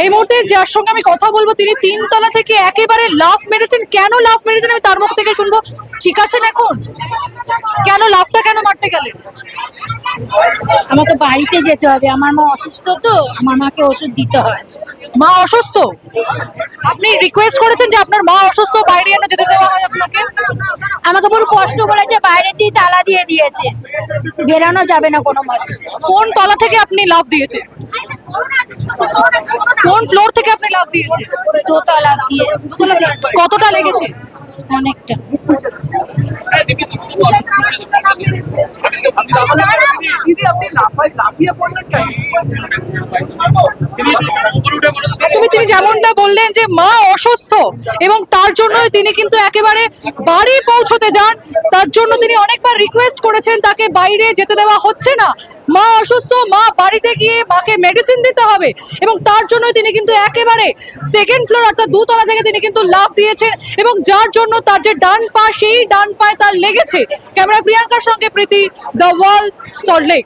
এই মুহূর্তে যার সঙ্গে আমি কথা বলবো তিনি 3 তলা থেকে একেবারে লাফ মেরেছেন। কেন লাফ মেরেছেন আমি তার মুখ থেকে শুনবো। ঠিক আছেন এখন? কেন লাফটা কেন মারতে গেলেন? আমাকে বাড়িতে যেতে হবে, আমার মা অসুস্থ তো, আমার মাকে ওষুধ দিতে হয়। মা অসুস্থ? আপনি রিকোয়েস্ট করেছেন যে আপনার মা অসুস্থ, বাইরে এনে যেতে দেওয়া হয় আপনাকে? আমাকে বড় কষ্ট বলেছে, বাইরে দিয়ে তালা দিয়ে দিয়েছে, বেরানো যাবে না কোনো মতে। কোন তলা থেকে আপনি লাফ দিয়েছেন? কোন ফ্লোর থেকে আপনি লাফ দিয়েছেন? দোতলা দিয়ে। কতটা লেগেছে? অনেকটা। তিনি যেমনটা বললেন যে মা অসুস্থ এবং তার জন্যই তিনি কিন্তু একেবারে বাড়ি পৌঁছতে যান। তার জন্য তিনি অনেকবার রিকোয়েস্ট করেছেন, তাকে বাইরে যেতে দেওয়া হচ্ছে না। মা অসুস্থ, মা বাড়িতে গিয়ে মাকে মেডিসিন দিতে হবে এবং তার জন্য তিনি কিন্তু একেবারে সেকেন্ড ফ্লোর অর্থাৎ 2 তলা থেকে তিনি কিন্তু লাফ দিয়েছেন এবং যার জন্য তার যে ডান পা সেই ডান পায়ে তার লেগেছে। ক্যামেরা প্রিয়াঙ্কার সঙ্গে প্রীতি, দ্য ওয়াল, সল্টলেক।